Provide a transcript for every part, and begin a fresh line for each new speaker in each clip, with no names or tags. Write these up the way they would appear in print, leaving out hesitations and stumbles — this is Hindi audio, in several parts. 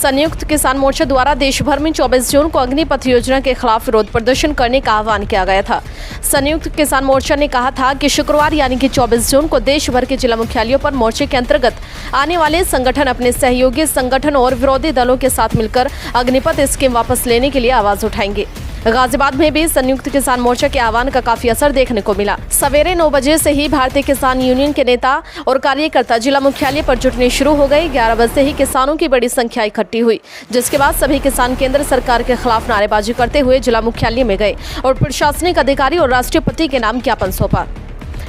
संयुक्त किसान मोर्चा द्वारा देश भर में 24 जून को अग्निपथ योजना के खिलाफ विरोध प्रदर्शन करने का आह्वान किया गया था। संयुक्त किसान मोर्चा ने कहा था कि शुक्रवार यानी कि 24 जून को देश भर के जिला मुख्यालयों पर मोर्चे के अंतर्गत आने वाले संगठन अपने सहयोगी संगठन और विरोधी दलों के साथ मिलकर अग्निपथ स्कीम वापस लेने के लिए आवाज उठाएंगे। गाजियाबाद में भी संयुक्त किसान मोर्चा के आह्वान का काफी असर देखने को मिला। सवेरे 9 बजे से ही भारतीय किसान यूनियन के नेता और कार्यकर्ता जिला मुख्यालय पर जुटने शुरू हो गए। 11 बजे से ही किसानों की बड़ी संख्या इकट्ठी हुई, जिसके बाद सभी किसान केंद्र सरकार के खिलाफ नारेबाजी करते हुए जिला मुख्यालय में गए और प्रशासनिक अधिकारी और राष्ट्रपति के नाम ज्ञापन सौंपा।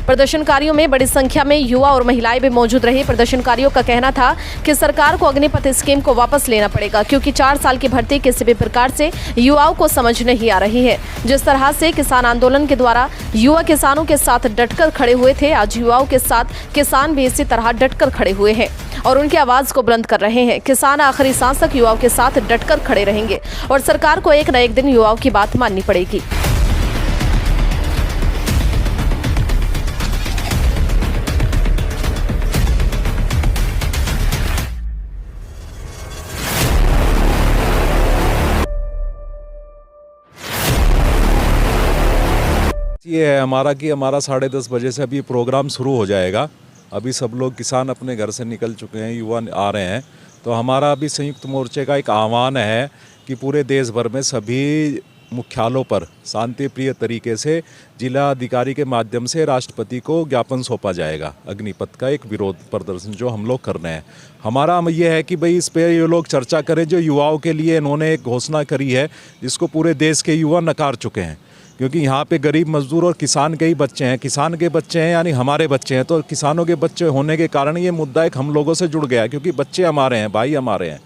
प्रदर्शनकारियों में बड़ी संख्या में युवा और महिलाएं भी मौजूद रही। प्रदर्शनकारियों का कहना था कि सरकार को अग्निपथ स्कीम को वापस लेना पड़ेगा, क्योंकि 4 साल की भर्ती किसी भी प्रकार से युवाओं को समझ नहीं आ रही है। जिस तरह से किसान आंदोलन के द्वारा युवा किसानों के साथ डटकर खड़े हुए थे, आज युवाओं के साथ किसान भी इसी तरह डटकर खड़े हुए हैं और उनकी आवाज को बुलंद कर रहे हैं। किसान आखिरी सांस तक युवाओं के साथ डटकर खड़े रहेंगे और सरकार को एक न एक दिन युवाओं की बात माननी पड़ेगी।
ये है हमारा कि हमारा 10:30 बजे से अभी प्रोग्राम शुरू हो जाएगा। अभी सब लोग किसान अपने घर से निकल चुके हैं, युवा आ रहे हैं। तो हमारा अभी संयुक्त मोर्चे का एक आह्वान है कि पूरे देश भर में सभी मुख्यालयों पर शांति प्रिय तरीके से जिला अधिकारी के माध्यम से राष्ट्रपति को ज्ञापन सौंपा जाएगा। अग्निपथ का एक विरोध प्रदर्शन जो हम लोग कर रहे हैं, हमारा ये है कि भाई इस पर ये लोग चर्चा करें। जो युवाओं के लिए इन्होंने एक घोषणा करी है जिसको पूरे देश के युवा नकार चुके हैं, क्योंकि यहाँ पे गरीब मजदूर और किसान के ही बच्चे हैं। किसान के बच्चे हैं यानी हमारे बच्चे हैं, तो किसानों के बच्चे होने के कारण ये मुद्दा एक हम लोगों से जुड़ गया, क्योंकि बच्चे हमारे हैं, भाई हमारे हैं।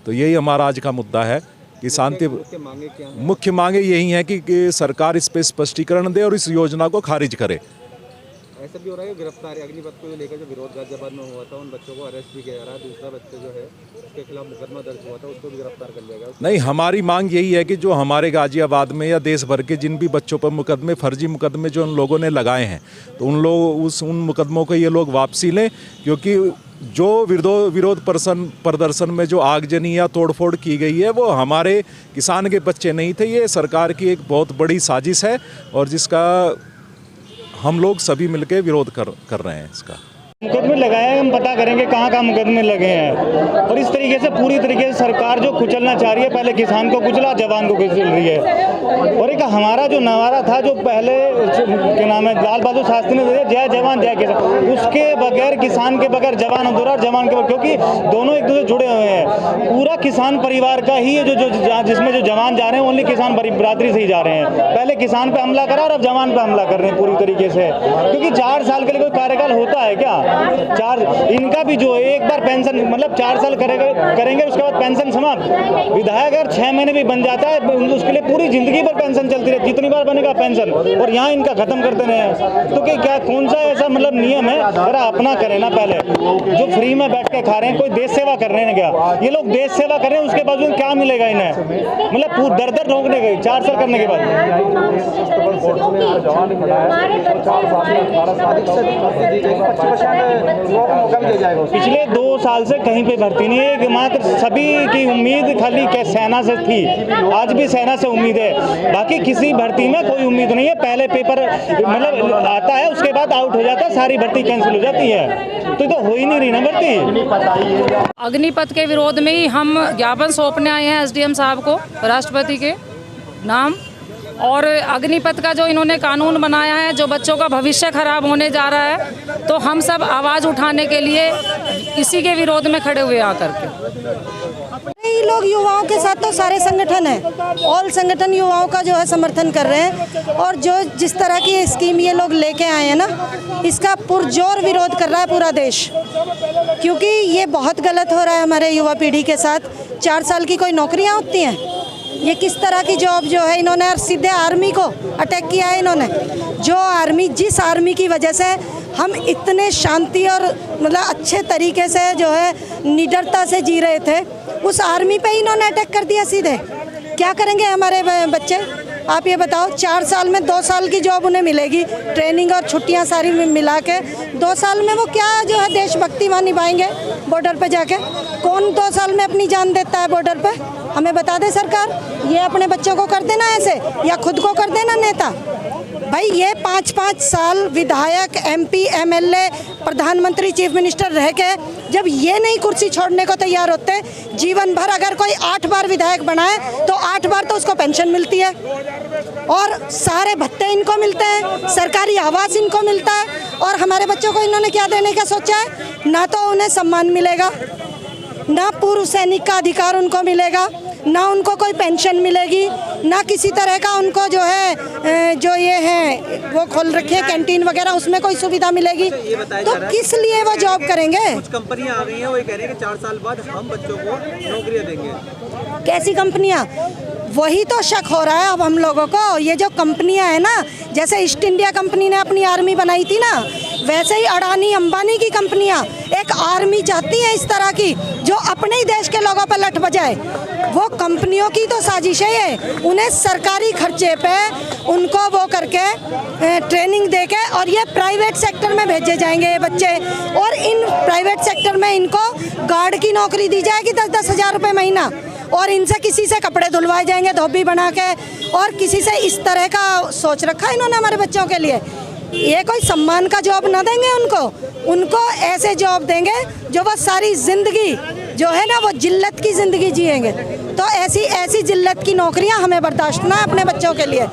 तो यही हमारा आज का मुद्दा है कि शांति। मुख्य मांगे यही है कि सरकार इस पर स्पष्टीकरण दे और इस योजना को खारिज करे।
ऐसा भी हो रहा है गिरफ्तारी अग्निपथ को लेकर जो विरोध गाजियाबाद में हुआ था, उन बच्चों को अरेस्ट भी किया जा रहा है। दूसरा बच्चा जो है उसके खिलाफ मुकदमा दर्ज हुआ था, उसको भी गिरफ्तार कर लिया गया।
नहीं, हमारी मांग यही है कि जो हमारे गाजियाबाद में या देश भर के जिन भी बच्चों पर मुकदमे, फर्जी मुकदमे जो उन लोगों ने लगाए हैं, तो उन मुकदमों को ये लोग वापसी लें, क्योंकि जो विरोध प्रदर्शन में जो आगजनी या तोड़फोड़ की गई है वो हमारे किसान के बच्चे नहीं थे। ये सरकार की एक बहुत बड़ी साजिश है और जिसका हम लोग सभी मिलकर विरोध कर रहे हैं। इसका
मुकदमे लगाए हैं, हम पता करेंगे कहाँ मुकदमे लगे हैं। और इस तरीके से पूरी तरीके से सरकार जो कुचलना चाह रही है, पहले किसान को कुचला, जवान को कुचल रही है। और एक हमारा जो नारा था जो पहले क्या नाम है लाल बहादुर शास्त्री ने दिया, जय जवान जय किसान, उसके बगैर किसान के बगैर जवान अधूरा, जवान के बगैर, क्योंकि दोनों एक दूसरे जुड़े हुए हैं। पूरा किसान परिवार का ही जो जिसमें जो जवान जा रहे हैं ओनली किसान बरादरी से ही जा रहे हैं। पहले किसान पे हमला करा और अब जवान पे हमला कर रहे हैं पूरी तरीके से, क्योंकि 4 साल के लिए कोई कार्यकाल होता है क्या? इनका भी जो एक बार पेंशन, मतलब 4 साल करेंगे उसके बाद पेंशन समाप्त। विधायक अगर 6 महीने भी बन जाता है उसके लिए पूरी जिंदगी भर पेंशन चलती रहती, जितनी बार बनेगा पेंशन, और यहाँ इनका खत्म करते रहे। तो क्या कौन सा ऐसा मतलब नियम है? अरे अपना करें ना, पहले जो फ्री में बैठ के खा रहे हैं, कोई देश सेवा कर रहे हैं क्या? ये लोग देश सेवा कर रहे हैं, उसके बावजूद क्या मिलेगा इन्हें? मतलब दर रोकने गए 4 साल करने के बाद। पिछले 2 साल से कहीं पे भर्ती नहीं है, मात्र सभी की उम्मीद खाली सेना से थी, आज भी सेना से उम्मीद है, बाकी किसी भर्ती में कोई उम्मीद नहीं है। पहले पेपर मतलब आता है, उसके बाद आउट हो जाता है, सारी भर्ती कैंसिल हो जाती है, तो हो ही नहीं रही ना भर्ती।
अग्निपथ के विरोध में ही हम ज्ञापन सौंपने आए हैं SDM साहब को, राष्ट्रपति के नाम। और अग्निपथ का जो इन्होंने कानून बनाया है, जो बच्चों का भविष्य खराब होने जा रहा है, तो हम सब आवाज़ उठाने के लिए इसी के विरोध में खड़े हुए आकर के।
ये लोग युवाओं के साथ तो सारे संगठन हैं, ऑल संगठन युवाओं का जो है समर्थन कर रहे हैं। और जो जिस तरह की स्कीम ये लोग लेके आए हैं ना, इसका पुरजोर विरोध कर रहा है पूरा देश, क्योंकि ये बहुत गलत हो रहा है हमारे युवा पीढ़ी के साथ। 4 साल की कोई नौकरियाँ होती हैं? ये किस तरह की जॉब जो है इन्होंने सीधे आर्मी को अटैक किया है इन्होंने। जो आर्मी, जिस आर्मी की वजह से हम इतने शांति और मतलब अच्छे तरीके से जो है निडरता से जी रहे थे, उस आर्मी पे इन्होंने अटैक कर दिया सीधे। क्या करेंगे हमारे बच्चे? आप ये बताओ 4 साल में 2 साल की जॉब उन्हें मिलेगी, ट्रेनिंग और छुट्टियां सारी मिला के 2 साल में वो क्या जो है देशभक्ति वहाँ निभाएंगे बॉर्डर पे जाके? कौन 2 साल में अपनी जान देता है बॉर्डर पे? हमें बता दे सरकार, ये अपने बच्चों को कर देना ऐसे या खुद को कर देना नेता? भाई ये 5-5 साल विधायक, MP, MLA, प्रधानमंत्री, चीफ मिनिस्टर रह के जब ये नहीं कुर्सी छोड़ने को तैयार होते, जीवन भर अगर कोई 8 बार विधायक बनाए तो 8 बार तो उसको पेंशन मिलती है और सारे भत्ते इनको मिलते हैं, सरकारी आवास इनको मिलता है। और हमारे बच्चों को इन्होंने क्या देने का सोचा है? ना तो उन्हें सम्मान मिलेगा, ना पूर्व सैनिक का अधिकार उनको मिलेगा, ना उनको कोई पेंशन मिलेगी, ना किसी तरह का उनको जो है जो ये है वो खोल रखे हैं कैंटीन वगैरह, उसमें कोई सुविधा मिलेगी। तो किस लिए वो जॉब करेंगे?
कुछ कंपनियां आ गई हैं, वो ये कह रही हैं कि 4 साल बाद हम बच्चों को नौकरियां देंगे।
कैसी कंपनियां? वही तो शक हो रहा है अब हम लोगों को। ये जो कंपनियां है ना, जैसे ईस्ट इंडिया कंपनी ने अपनी आर्मी बनाई थी ना, वैसे ही अडानी अंबानी की कंपनियां एक आर्मी चाहती हैं इस तरह की जो अपने ही देश के लोगों पर लठ बजाए। वो कंपनियों की तो साजिश है ये, उन्हें सरकारी खर्चे पे उनको वो करके ट्रेनिंग देके और ये प्राइवेट सेक्टर में भेजे जाएंगे ये बच्चे, और इन प्राइवेट सेक्टर में इनको गार्ड की नौकरी दी जाएगी 10-10 हज़ार रुपये महीना, और इनसे किसी से कपड़े धुलवाए जाएंगे धोबी बना के, और किसी से इस तरह का सोच रखा है इन्होंने हमारे बच्चों के लिए। ये कोई सम्मान का जॉब ना देंगे उनको ऐसे जॉब देंगे जो वो सारी ज़िंदगी जो है ना वो जिल्लत की ज़िंदगी जिएंगे। तो ऐसी जिल्लत की नौकरियां हमें बर्दाश्त ना है अपने बच्चों के लिए।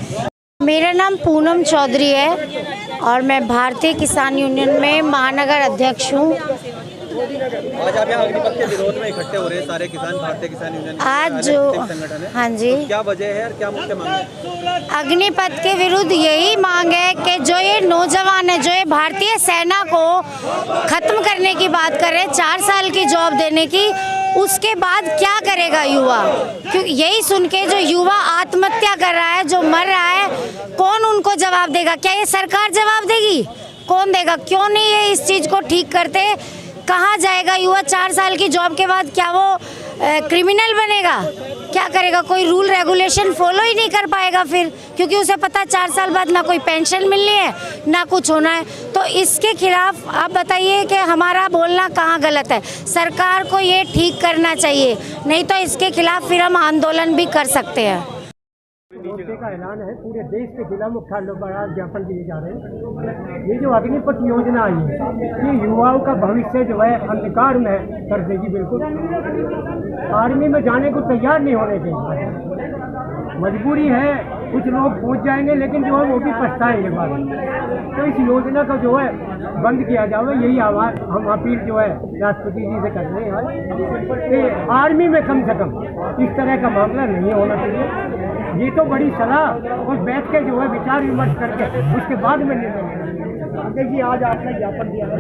मेरा नाम पूनम चौधरी है और मैं भारतीय किसान यूनियन में महानगर अध्यक्ष हूँ।
आज आप यहाँ अग्निपथ के विरोध में इकट्ठे हो रहे हैं सारे किसान, भारतीय किसान यूनियन
आज जो
संगठन है,
हाँ जी,
तो क्या वजह है और क्या मुख्य मांग है?
अग्निपथ के विरुद्ध यही मांग है कि जो ये नौजवान है, जो ये भारतीय सेना को खत्म करने की बात कर रहे हैं, 4 साल की जॉब देने की, उसके बाद क्या करेगा युवा? क्योंकि यही सुन के जो युवा आत्महत्या कर रहा है, जो मर रहा है, कौन उनको जवाब देगा? क्या ये सरकार जवाब देगी? कौन देगा? क्यों नहीं ये इस चीज़ को ठीक करते? कहाँ जाएगा युवा 4 साल की जॉब के बाद? क्या वो क्रिमिनल बनेगा? क्या करेगा? कोई रूल रेगुलेशन फॉलो ही नहीं कर पाएगा फिर, क्योंकि उसे पता 4 साल बाद ना कोई पेंशन मिलनी है ना कुछ होना है। तो इसके खिलाफ आप बताइए कि हमारा बोलना कहाँ गलत है? सरकार को ये ठीक करना चाहिए, नहीं तो इसके खिलाफ फिर हम आंदोलन भी कर सकते हैं।
मोर्चे का ऐलान है, पूरे देश के जिला मुख्यालयों पर आज ज्ञापन दिए जा रहे हैं। ये जो अग्निपथ योजना आई है, ये युवाओं का भविष्य जो है अंधकार में कर देगी। बिल्कुल आर्मी में जाने को तैयार नहीं होने के, मजबूरी है, कुछ लोग पहुंच जाएंगे लेकिन जो है वो भी पछताएंगे बाद में। तो इस योजना को जो है बंद किया जाए, यही आवाज़ हम अपील जो है राष्ट्रपति जी से कर रहे हैं। आर्मी में कम से कम इस तरह का मामला नहीं होना चाहिए। ये तो बड़ी सलाह और बैठ के जो है विचार विमर्श करके उसके बाद में निर्णय लेना। आज आपने ज्ञापन दिया है।